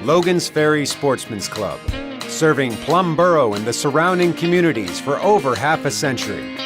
Logan's Ferry Sportsmen's Club, serving Plum Borough and the surrounding communities for over half a century.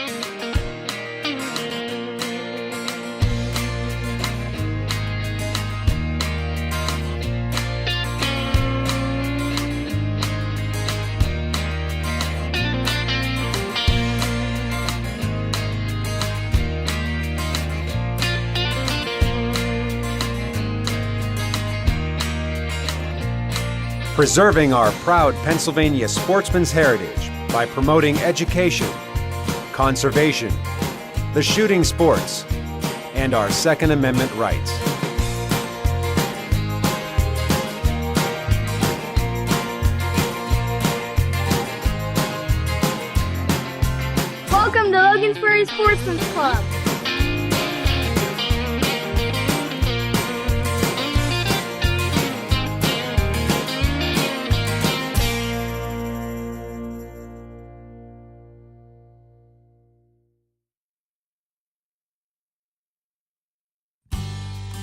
Preserving our proud Pennsylvania sportsman's heritage by promoting education, conservation, the shooting sports, and our Second Amendment rights. Welcome to Logan's Ferry Sportsmen's Club.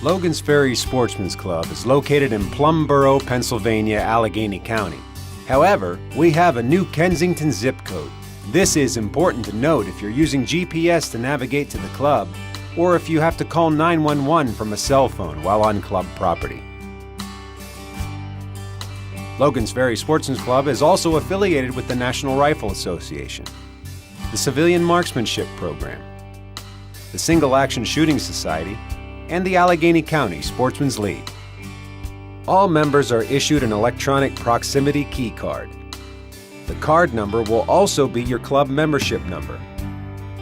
Logan's Ferry Sportsmen's Club is located in Plum Borough, Pennsylvania, Allegheny County. However, we have a new Kensington zip code. This is important to note if you're using GPS to navigate to the club, or if you have to call 911 from a cell phone while on club property. Logan's Ferry Sportsmen's Club is also affiliated with the National Rifle Association, the Civilian Marksmanship Program, the Single Action Shooting Society, and the Allegheny County Sportsman's League. All members are issued an electronic proximity key card. The card number will also be your club membership number.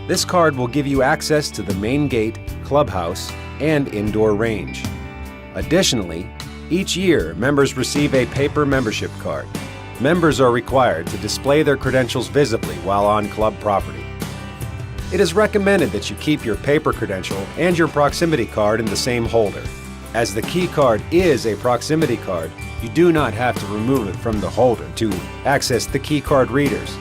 This card will give you access to the main gate, clubhouse, and indoor range. Additionally, each year, members receive a paper membership card. Members are required to display their credentials visibly while on club property. It is recommended that you keep your paper credential and your proximity card in the same holder. As the key card is a proximity card, you do not have to remove it from the holder to access the key card readers.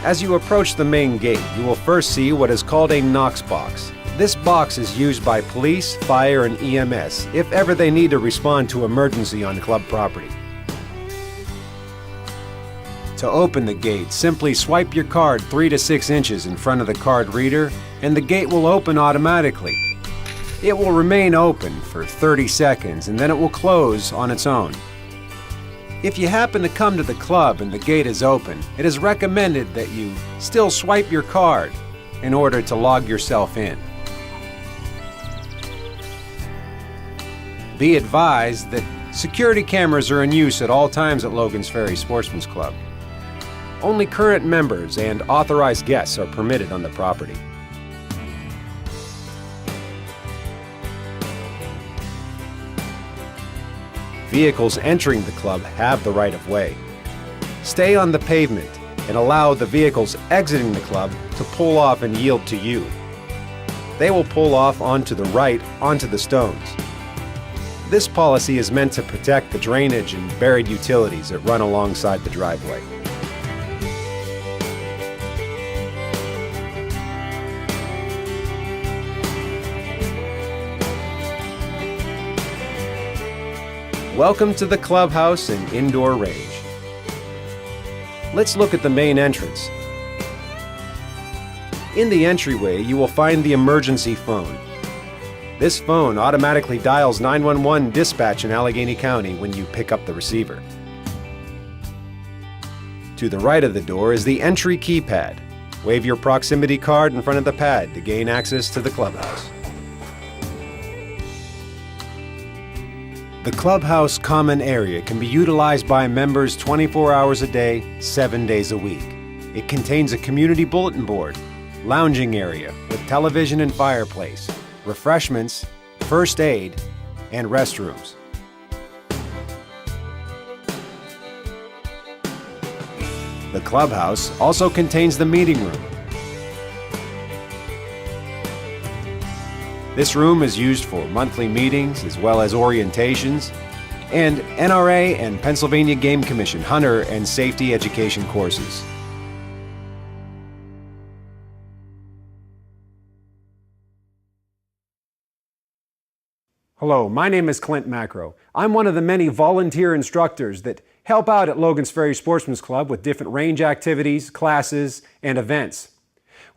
As you approach the main gate, you will first see what is called a Knox box. This box is used by police, fire, and EMS if ever they need to respond to emergency on club property. To open the gate, simply swipe your card 3 to 6 inches in front of the card reader, and the gate will open automatically. It will remain open for 30 seconds, and then it will close on its own. If you happen to come to the club and the gate is open, it is recommended that you still swipe your card in order to log yourself in. Be advised that security cameras are in use at all times at Logan's Ferry Sportsmen's Club. Only current members and authorized guests are permitted on the property. Vehicles entering the club have the right of way. Stay on the pavement and allow the vehicles exiting the club to pull off and yield to you. They will pull off onto the right onto the stones. This policy is meant to protect the drainage and buried utilities that run alongside the driveway. Welcome to the clubhouse and indoor range. Let's look at the main entrance. In the entryway, you will find the emergency phone. This phone automatically dials 911 dispatch in Allegheny County when you pick up the receiver. To the right of the door is the entry keypad. Wave your proximity card in front of the pad to gain access to the clubhouse. The clubhouse common area can be utilized by members 24 hours a day, 7 days a week. It contains a community bulletin board, lounging area with television and fireplace, refreshments, first aid, and restrooms. The clubhouse also contains the meeting room. This room is used for monthly meetings as well as orientations and NRA and Pennsylvania Game Commission hunter and safety education courses. Hello, my name is Clint Macro. I'm one of the many volunteer instructors that help out at Logan's Ferry Sportsmen's Club with different range activities, classes, and events.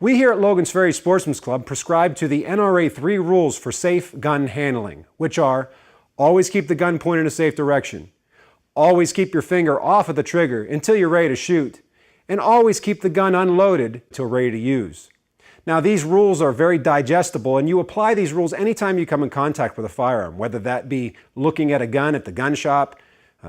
We here at Logan's Ferry Sportsmen's Club prescribe to the NRA 3 rules for safe gun handling, which are: always keep the gun pointed in a safe direction, always keep your finger off of the trigger until you're ready to shoot, and always keep the gun unloaded till ready to use. Now, these rules are very digestible, and you apply these rules anytime you come in contact with a firearm, whether that be looking at a gun at the gun shop,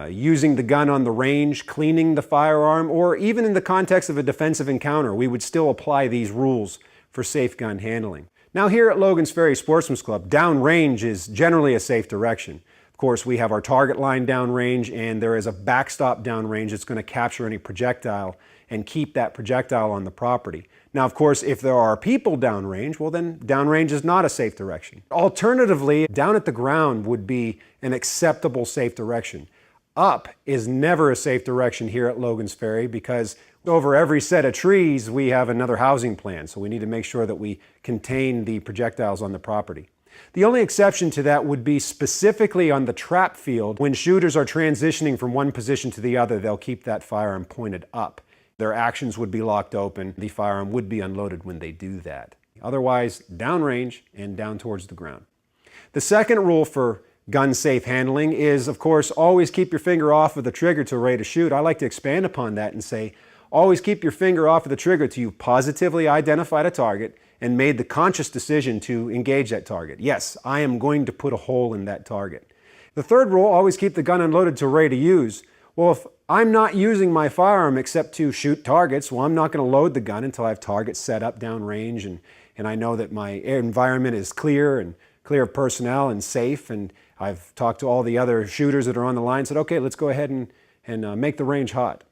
using the gun on the range, cleaning the firearm, or even in the context of a defensive encounter, we would still apply these rules for safe gun handling. Now, here at Logan's Ferry Sportsman's Club, downrange is generally a safe direction. Of course, we have our target line downrange, and there is a backstop downrange that's going to capture any projectile and keep that projectile on the property. Now, of course, if there are people downrange, well then downrange is not a safe direction. Alternatively, down at the ground would be an acceptable safe direction. Up is never a safe direction here at Logan's Ferry because over every set of trees we have another housing plan, so we need to make sure that we contain the projectiles on the property. The only exception to that would be specifically on the trap field. When shooters are transitioning from one position to the other, they'll keep that firearm pointed up. Their actions would be locked open. The firearm would be unloaded when they do that. Otherwise, downrange and down towards the ground. The second rule for gun safe handling is, of course, always keep your finger off of the trigger till ready to shoot. I like to expand upon that and say, always keep your finger off of the trigger till you've positively identified a target and made the conscious decision to engage that target. Yes, I am going to put a hole in that target. The third rule, always keep the gun unloaded till ready to use. Well, if I'm not using my firearm except to shoot targets, well, I'm not going to load the gun until I have targets set up downrange and I know that my environment is clear of personnel and safe, and I've talked to all the other shooters that are on the line and said, okay, let's go ahead and make the range hot.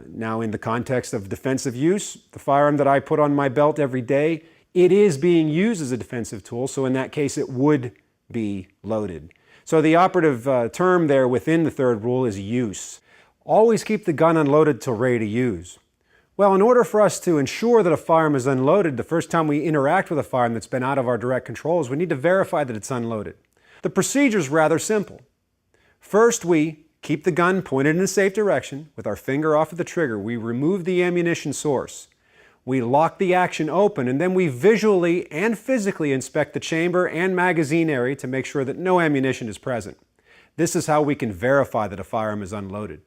Now, in the context of defensive use, the firearm that I put on my belt every day, it is being used as a defensive tool, so in that case it would be loaded. So the operative term there within the third rule is use. Always keep the gun unloaded till ready to use. Well, in order for us to ensure that a firearm is unloaded, the first time we interact with a firearm that's been out of our direct controls, we need to verify that it's unloaded. The procedure is rather simple. First, we keep the gun pointed in a safe direction with our finger off of the trigger. We remove the ammunition source. We lock the action open, and then we visually and physically inspect the chamber and magazine area to make sure that no ammunition is present. This is how we can verify that a firearm is unloaded.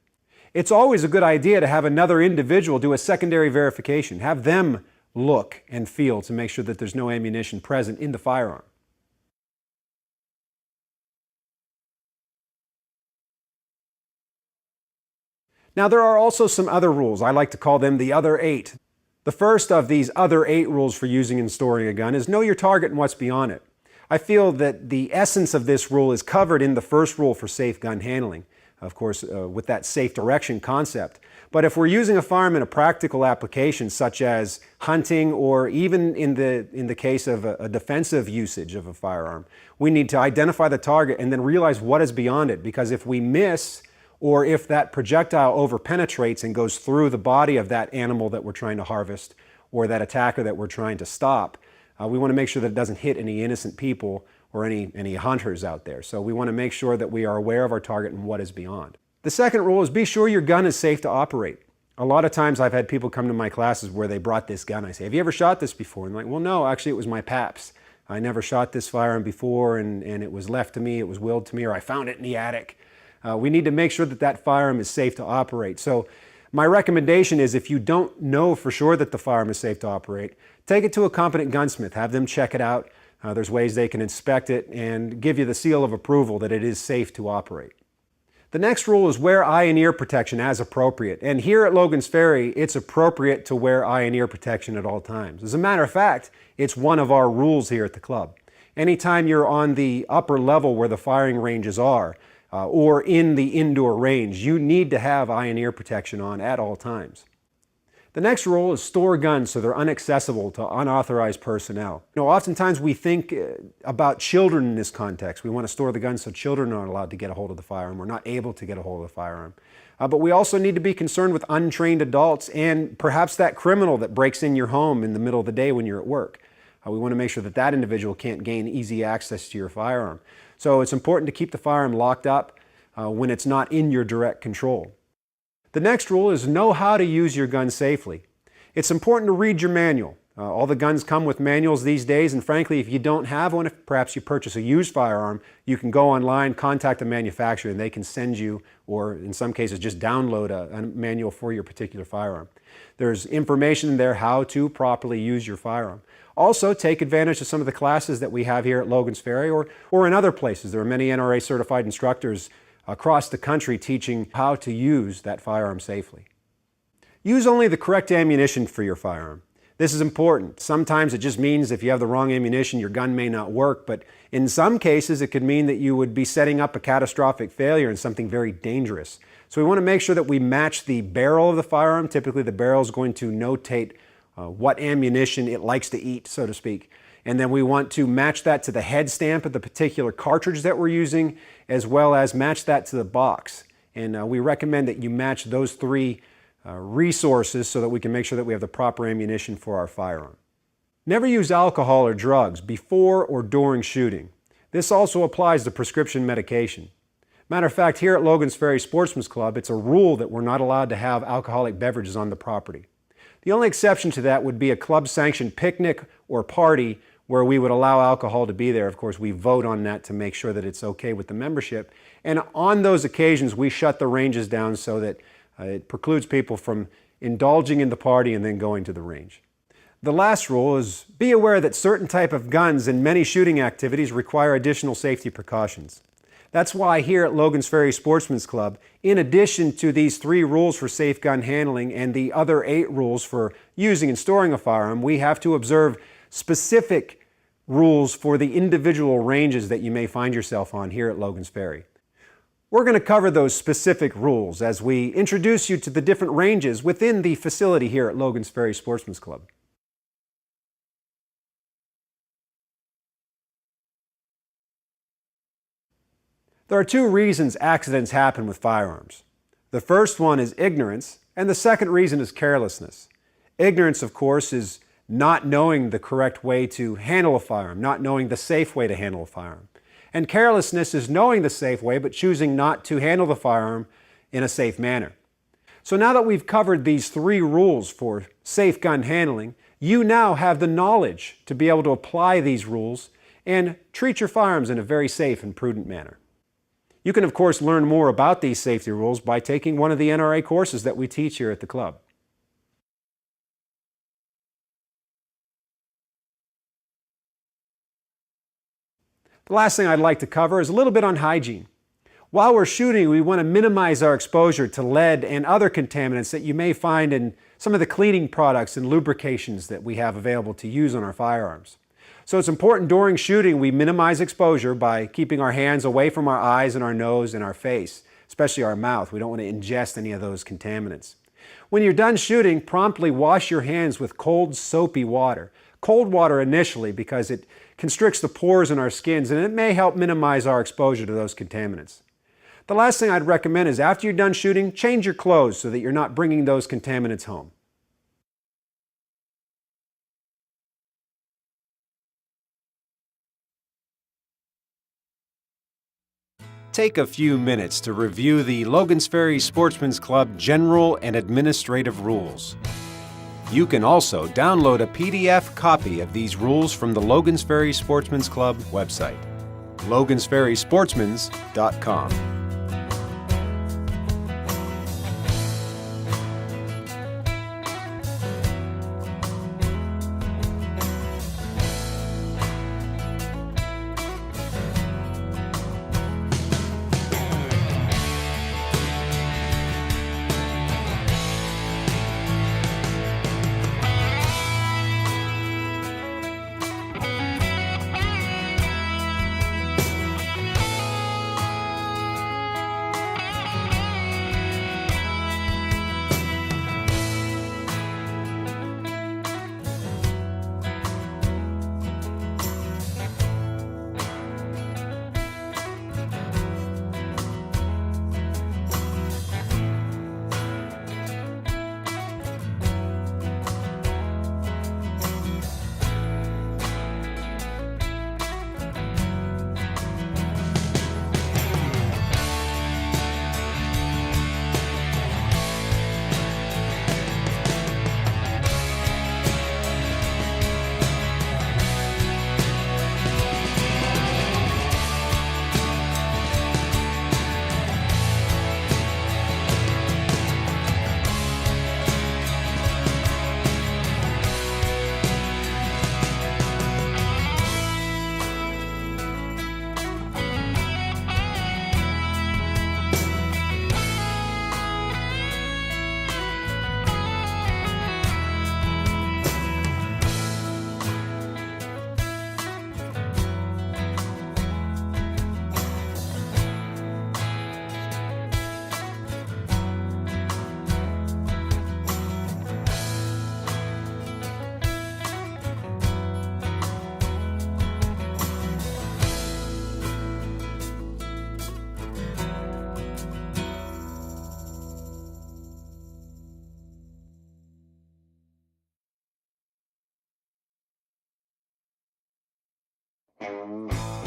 It's always a good idea to have another individual do a secondary verification. Have them look and feel to make sure that there's no ammunition present in the firearm. Now, there are also some other rules. I like to call them the other 8. The first of these other 8 rules for using and storing a gun is know your target and what's beyond it. I feel that the essence of this rule is covered in the first rule for safe gun handling, of course, with that safe direction concept. But if we're using a firearm in a practical application such as hunting or even in the case of a defensive usage of a firearm, we need to identify the target and then realize what is beyond it, because if we miss or if that projectile overpenetrates and goes through the body of that animal that we're trying to harvest or that attacker that we're trying to stop, we want to make sure that it doesn't hit any innocent people or any hunters out there. So we want to make sure that we are aware of our target and what is beyond. The second rule is be sure your gun is safe to operate. A lot of times I've had people come to my classes where they brought this gun. I say, have you ever shot this before? And they're like, well, no, actually it was my paps. I never shot this firearm before and it was left to me, it was willed to me, or I found it in the attic. We need to make sure that that firearm is safe to operate. So my recommendation is, if you don't know for sure that the firearm is safe to operate, take it to a competent gunsmith, have them check it out. There's ways they can inspect it and give you the seal of approval that it is safe to operate. The next rule is wear eye and ear protection as appropriate. And here at Logan's Ferry, it's appropriate to wear eye and ear protection at all times. As a matter of fact, it's one of our rules here at the club. Anytime you're on the upper level where the firing ranges are, or in the indoor range, you need to have eye and ear protection on at all times. The next rule is store guns so they're inaccessible to unauthorized personnel. Oftentimes we think about children in this context. We want to store the guns so children aren't allowed to get a hold of the firearm or not able to get a hold of the firearm. But we also need to be concerned with untrained adults and perhaps that criminal that breaks in your home in the middle of the day when you're at work. We want to make sure that that individual can't gain easy access to your firearm. So it's important to keep the firearm locked up when it's not in your direct control. The next rule is know how to use your gun safely. It's important to read your manual. All the guns come with manuals these days, and frankly, if you don't have one, if perhaps you purchase a used firearm, you can go online, contact the manufacturer, and they can send you, or in some cases just download a manual for your particular firearm. There's information in there how to properly use your firearm. Also, take advantage of some of the classes that we have here at Logan's Ferry or in other places. There are many NRA certified instructors across the country teaching how to use that firearm safely. Use only the correct ammunition for your firearm. This is important. Sometimes it just means if you have the wrong ammunition, your gun may not work, but in some cases it could mean that you would be setting up a catastrophic failure and something very dangerous. So we want to make sure that we match the barrel of the firearm. Typically the barrel is going to notate what ammunition it likes to eat, so to speak. And then we want to match that to the head stamp of the particular cartridge that we're using, as well as match that to the box. And we recommend that you match those three resources so that we can make sure that we have the proper ammunition for our firearm. Never use alcohol or drugs before or during shooting. This also applies to prescription medication. Matter of fact, here at Logan's Ferry Sportsmen's Club, it's a rule that we're not allowed to have alcoholic beverages on the property. The only exception to that would be a club-sanctioned picnic or party where we would allow alcohol to be there. Of course, we vote on that to make sure that it's okay with the membership. And on those occasions, we shut the ranges down so that it precludes people from indulging in the party and then going to the range. The last rule is be aware that certain type of guns and many shooting activities require additional safety precautions. That's why here at Logan's Ferry Sportsmen's Club, in addition to these 3 rules for safe gun handling and the other 8 rules for using and storing a firearm, we have to observe specific rules for the individual ranges that you may find yourself on here at Logan's Ferry. We're going to cover those specific rules as we introduce you to the different ranges within the facility here at Logan's Ferry Sportsmen's Club. There are 2 reasons accidents happen with firearms. The first one is ignorance, and the second reason is carelessness. Ignorance, of course, is not knowing the correct way to handle a firearm, not knowing the safe way to handle a firearm. And carelessness is knowing the safe way, but choosing not to handle the firearm in a safe manner. So now that we've covered these 3 rules for safe gun handling, you now have the knowledge to be able to apply these rules and treat your firearms in a very safe and prudent manner. You can, of course, learn more about these safety rules by taking one of the NRA courses that we teach here at the club. The last thing I'd like to cover is a little bit on hygiene. While we're shooting, we want to minimize our exposure to lead and other contaminants that you may find in some of the cleaning products and lubrications that we have available to use on our firearms. So it's important during shooting we minimize exposure by keeping our hands away from our eyes and our nose and our face, especially our mouth. We don't want to ingest any of those contaminants. When you're done shooting, promptly wash your hands with cold, soapy water. Cold water initially because it constricts the pores in our skins and it may help minimize our exposure to those contaminants. The last thing I'd recommend is after you're done shooting, change your clothes so that you're not bringing those contaminants home. Take a few minutes to review the Logan's Ferry Sportsmen's Club General and Administrative Rules. You can also download a PDF copy of these rules from the Logan's Ferry Sportsmen's Club website, logansferrysportsmans.com.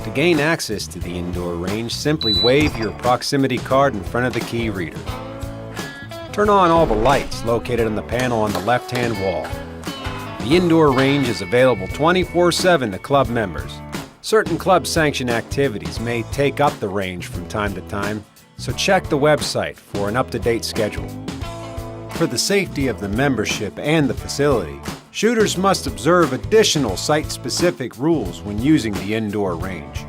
To gain access to the indoor range, simply wave your proximity card in front of the key reader. Turn on all the lights located on the panel on the left-hand wall. The indoor range is available 24/7 to club members. Certain club-sanctioned activities may take up the range from time to time, so check the website for an up-to-date schedule. For the safety of the membership and the facility, shooters must observe additional site-specific rules when using the indoor range.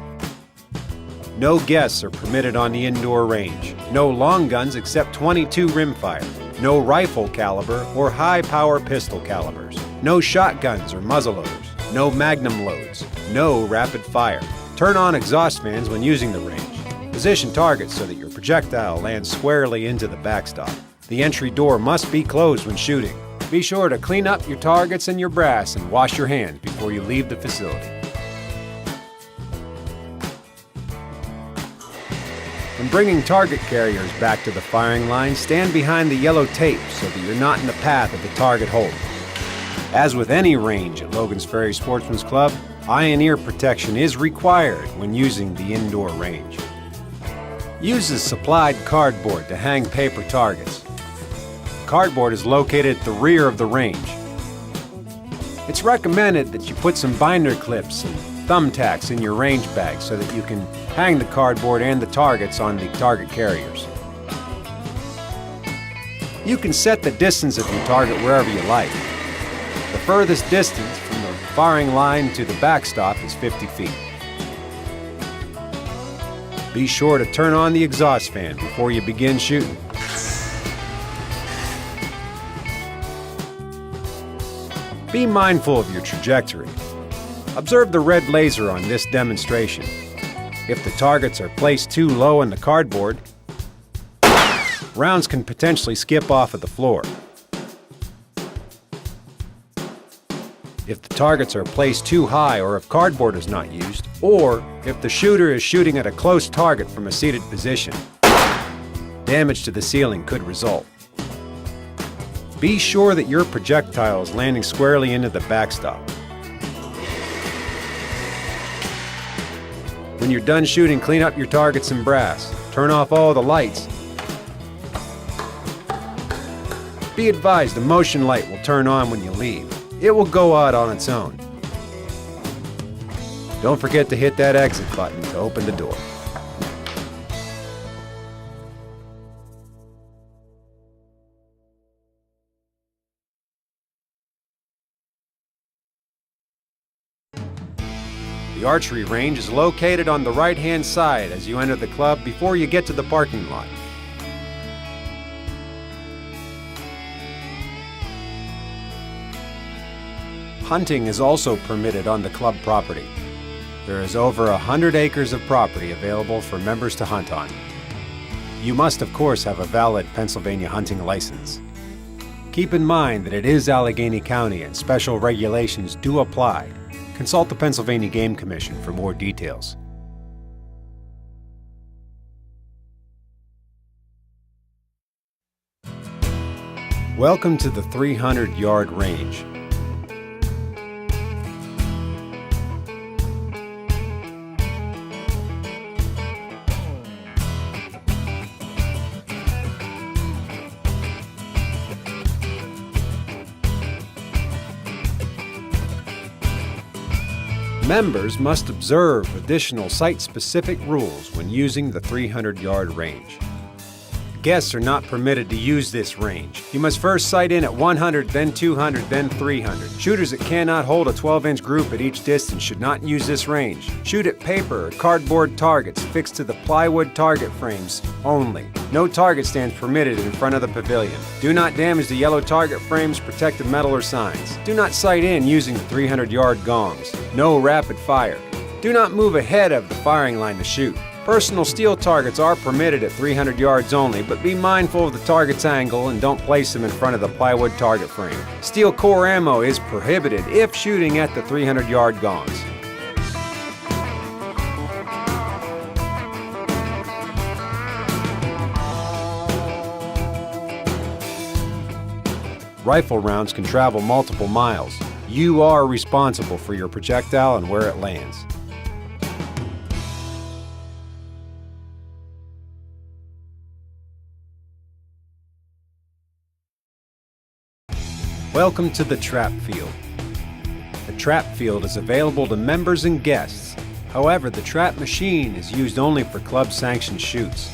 No guests are permitted on the indoor range. No long guns except .22 rimfire. No rifle caliber or high-power pistol calibers. No shotguns or muzzleloaders. No magnum loads. No rapid fire. Turn on exhaust fans when using the range. Position targets so that your projectile lands squarely into the backstop. The entry door must be closed when shooting. Be sure to clean up your targets and your brass and wash your hands before you leave the facility. When bringing target carriers back to the firing line, stand behind the yellow tape so that you're not in the path of the target hold. As with any range at Logan's Ferry Sportsmen's Club, eye and ear protection is required when using the indoor range. Use the supplied cardboard to hang paper targets. Cardboard is located at the rear of the range. It's recommended that you put some binder clips and thumbtacks in your range bag so that you can hang the cardboard and the targets on the target carriers. You can set the distance of your target wherever you like. The furthest distance from the firing line to the backstop is 50 feet. Be sure to turn on the exhaust fan before you begin shooting. Be mindful of your trajectory. Observe the red laser on this demonstration. If the targets are placed too low on the cardboard, rounds can potentially skip off of the floor. If the targets are placed too high or if cardboard is not used, or if the shooter is shooting at a close target from a seated position, damage to the ceiling could result. Be sure that your projectile is landing squarely into the backstop. When you're done shooting, clean up your targets and brass. Turn off all the lights. Be advised, the motion light will turn on when you leave. It will go out on its own. Don't forget to hit that exit button to open the door. The archery range is located on the right-hand side as you enter the club before you get to the parking lot. Hunting is also permitted on the club property. There is over 100 acres of property available for members to hunt on. You must, of course, have a valid Pennsylvania hunting license. Keep in mind that it is Allegheny County and special regulations do apply. Consult the Pennsylvania Game Commission for more details. Welcome to the 300-yard range. Members must observe additional site-specific rules when using the 300-yard range. Guests are not permitted to use this range. You must first sight in at 100, then 200, then 300. Shooters that cannot hold a 12-inch group at each distance should not use this range. Shoot at paper or cardboard targets fixed to the plywood target frames only. No target stands permitted in front of the pavilion. Do not damage the yellow target frames, protective metal, or signs. Do not sight in using the 300-yard gongs. No rapid fire. Do not move ahead of the firing line to shoot. Personal steel targets are permitted at 300 yards only, but be mindful of the target's angle and don't place them in front of the plywood target frame. Steel core ammo is prohibited if shooting at the 300-yard gongs. Rifle rounds can travel multiple miles. You are responsible for your projectile and where it lands. Welcome to the Trap Field. The Trap Field is available to members and guests. However, the trap machine is used only for club-sanctioned shoots.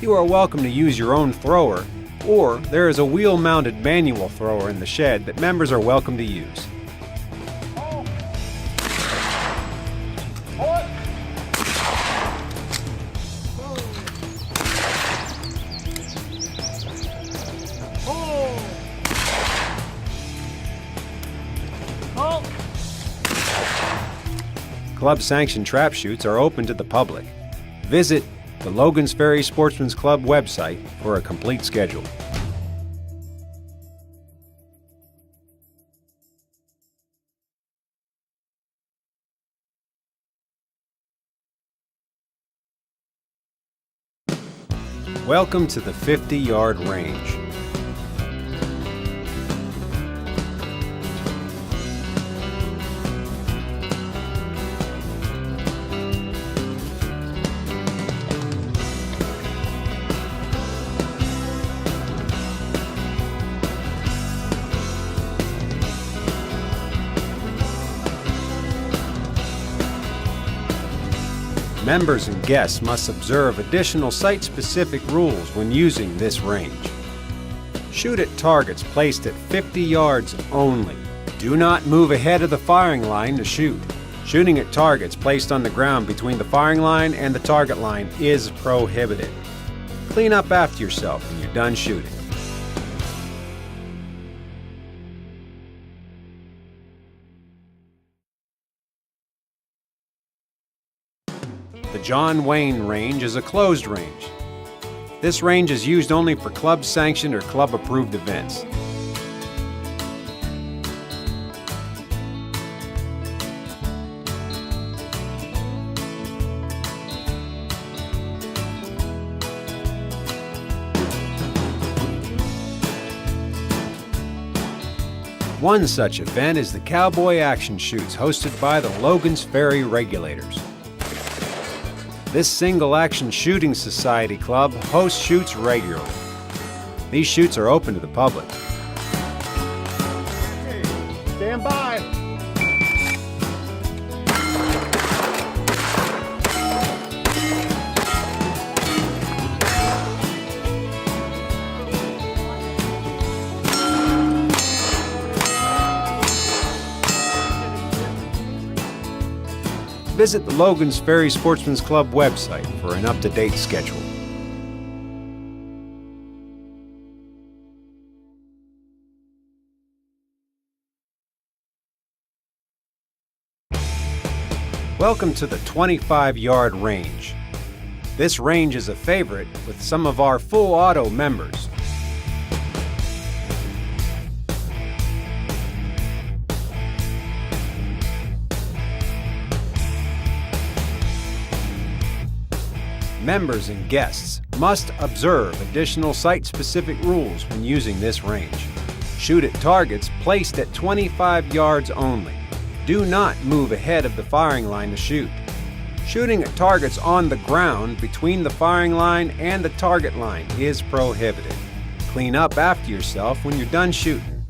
You are welcome to use your own thrower, or there is a wheel-mounted manual thrower in the shed that members are welcome to use. Club-sanctioned trap shoots are open to the public. Visit the Logan's Ferry Sportsmen's Club website for a complete schedule. Welcome to the 50-yard range. Members and guests must observe additional site-specific rules when using this range. Shoot at targets placed at 50 yards only. Do not move ahead of the firing line to shoot. Shooting at targets placed on the ground between the firing line and the target line is prohibited. Clean up after yourself when you're done shooting. The John Wayne Range is a closed range. This range is used only for club-sanctioned or club-approved events. One such event is the Cowboy Action Shoots hosted by the Logan's Ferry Regulators. This single-action shooting society club hosts shoots regularly. These shoots are open to the public. Okay, stand by. Visit the Logan's Ferry Sportsmen's Club website for an up-to-date schedule. Welcome to the 25-yard range. This range is a favorite with some of our full auto members. Members and guests must observe additional site-specific rules when using this range. Shoot at targets placed at 25 yards only. Do not move ahead of the firing line to shoot. Shooting at targets on the ground between the firing line and the target line is prohibited. Clean up after yourself when you're done shooting.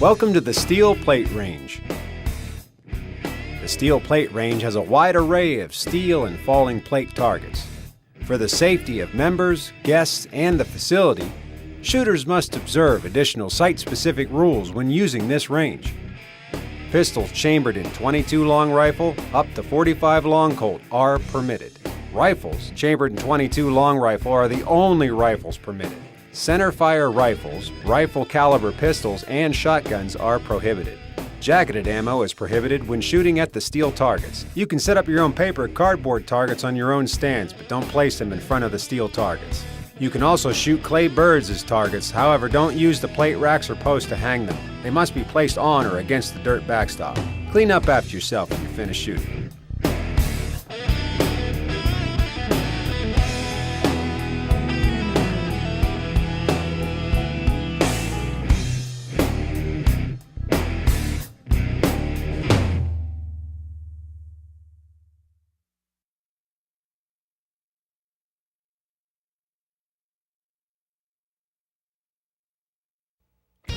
Welcome to the Steel Plate Range. The Steel Plate Range has a wide array of steel and falling plate targets. For the safety of members, guests, and the facility, shooters must observe additional site-specific rules when using this range. Pistols chambered in .22 long rifle up to .45 long Colt are permitted. Rifles chambered in .22 long rifle are the only rifles permitted. Center-fire rifles, rifle-caliber pistols, and shotguns are prohibited. Jacketed ammo is prohibited when shooting at the steel targets. You can set up your own paper cardboard targets on your own stands, but don't place them in front of the steel targets. You can also shoot clay birds as targets, however, don't use the plate racks or posts to hang them. They must be placed on or against the dirt backstop. Clean up after yourself when you finish shooting.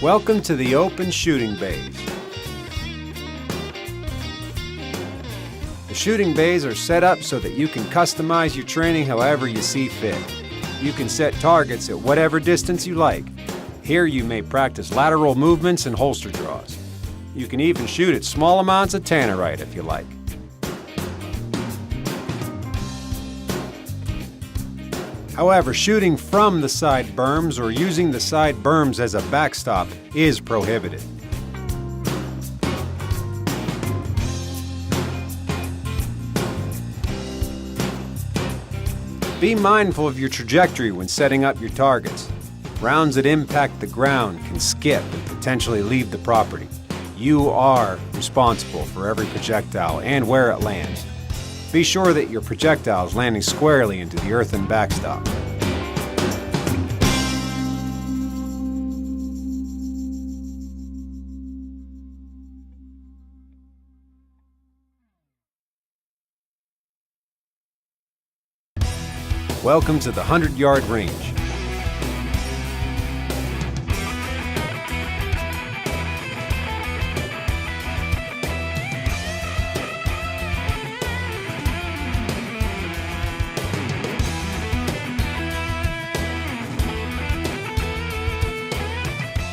Welcome to the open shooting bays. The shooting bays are set up so that you can customize your training however you see fit. You can set targets at whatever distance you like. Here you may practice lateral movements and holster draws. You can even shoot at small amounts of tannerite if you like. However, shooting from the side berms or using the side berms as a backstop is prohibited. Be mindful of your trajectory when setting up your targets. Rounds that impact the ground can skip and potentially leave the property. You are responsible for every projectile and where it lands. Be sure that your projectile is landing squarely into the earthen backstop. Welcome to the 100-yard range.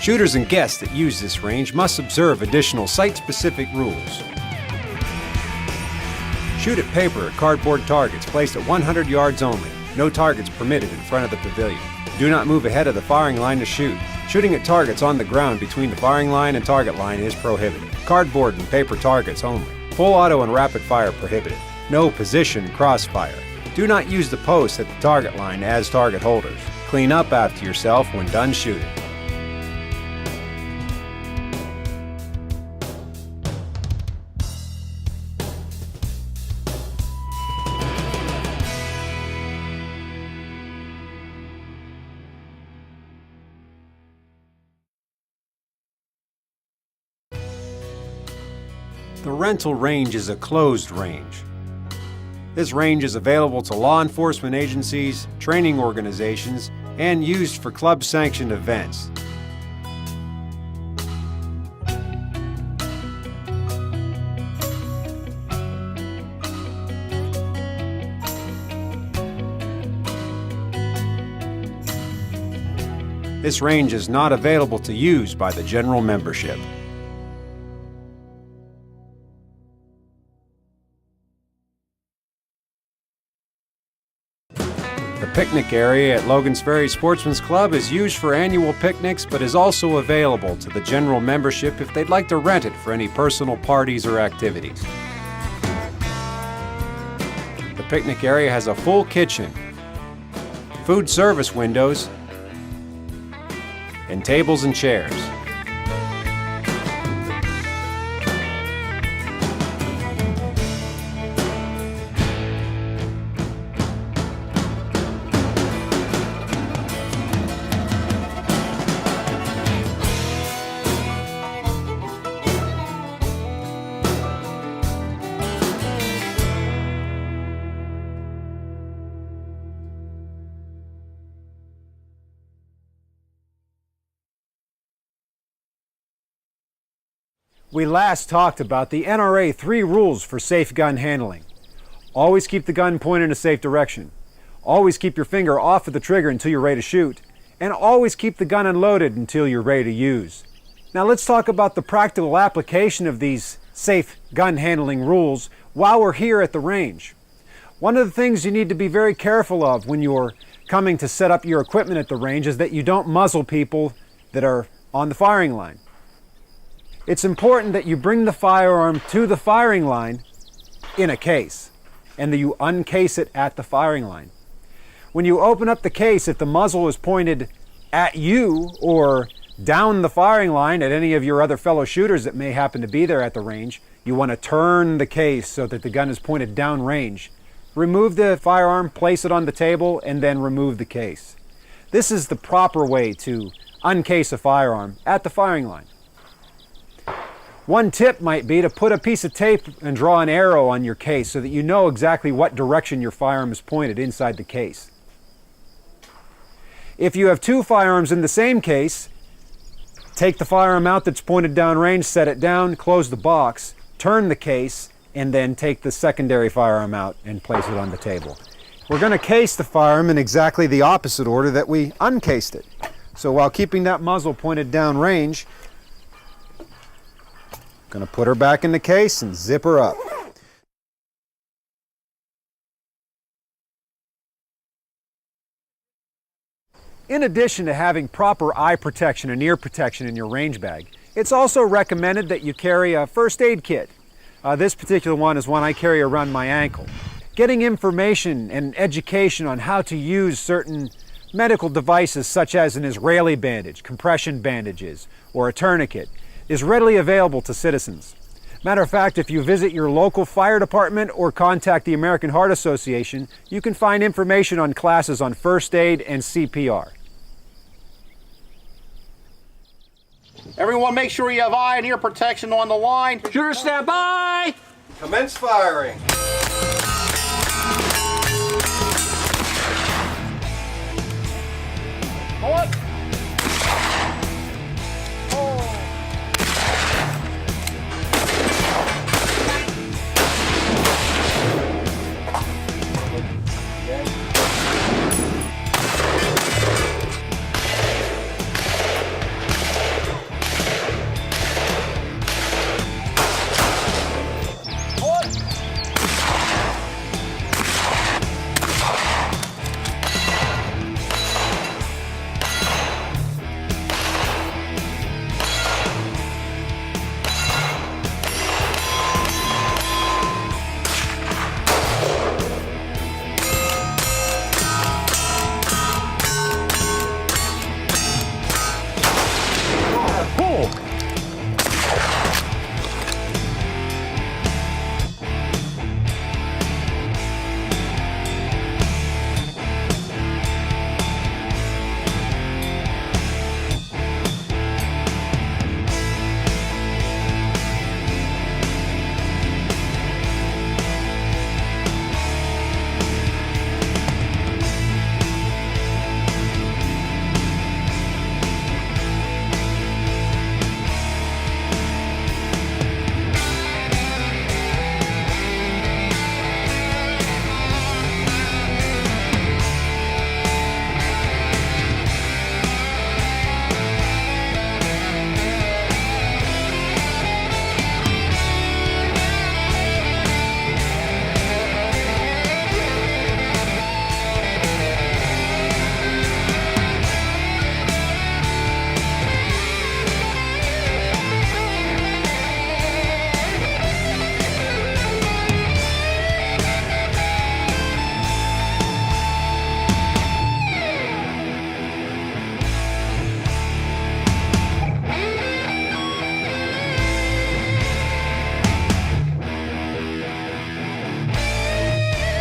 Shooters and guests that use this range must observe additional site-specific rules. Shoot at paper or cardboard targets placed at 100 yards only. No targets permitted in front of the pavilion. Do not move ahead of the firing line to shoot. Shooting at targets on the ground between the firing line and target line is prohibited. Cardboard and paper targets only. Full auto and rapid fire prohibited. No position crossfire. Do not use the posts at the target line as target holders. Clean up after yourself when done shooting. The rental range is a closed range. This range is available to law enforcement agencies, training organizations, and used for club-sanctioned events. This range is not available to use by the general membership. The picnic area at Logan's Ferry Sportsmen's Club is used for annual picnics, but is also available to the general membership if they'd like to rent it for any personal parties or activities. The picnic area has a full kitchen, food service windows, and tables and chairs. We last talked about the NRA 3 rules for safe gun handling. Always keep the gun pointed in a safe direction. Always keep your finger off of the trigger until you're ready to shoot. And always keep the gun unloaded until you're ready to use. Now let's talk about the practical application of these safe gun handling rules while we're here at the range. One of the things you need to be very careful of when you're coming to set up your equipment at the range is that you don't muzzle people that are on the firing line. It's important that you bring the firearm to the firing line in a case, and that you uncase it at the firing line. When you open up the case, if the muzzle is pointed at you or down the firing line at any of your other fellow shooters that may happen to be there at the range, you want to turn the case so that the gun is pointed downrange. Remove the firearm, place it on the table, and then remove the case. This is the proper way to uncase a firearm at the firing line. One tip might be to put a piece of tape and draw an arrow on your case so that you know exactly what direction your firearm is pointed inside the case. If you have two firearms in the same case, take the firearm out that's pointed downrange, set it down, close the box, turn the case, and then take the secondary firearm out and place it on the table. We're going to case the firearm in exactly the opposite order that we uncased it. So while keeping that muzzle pointed downrange, going to put her back in the case and zip her up. In addition to having proper eye protection and ear protection in your range bag, it's also recommended that you carry a first aid kit. This particular one is one I carry around my ankle. Getting information and education on how to use certain medical devices such as an Israeli bandage, compression bandages, or a tourniquet is readily available to citizens. Matter of fact, if you visit your local fire department or contact the American Heart Association, you can find information on classes on first aid and CPR. Everyone make sure you have eye and ear protection on the line. Shooter, stand by! Commence firing. Hold.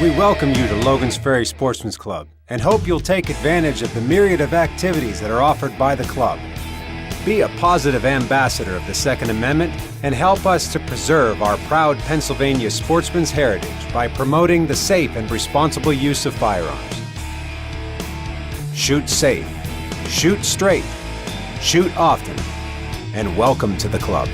We welcome you to Logan's Ferry Sportsmen's Club and hope you'll take advantage of the myriad of activities that are offered by the club. Be a positive ambassador of the Second Amendment and help us to preserve our proud Pennsylvania sportsman's heritage by promoting the safe and responsible use of firearms. Shoot safe, shoot straight, shoot often, and welcome to the club.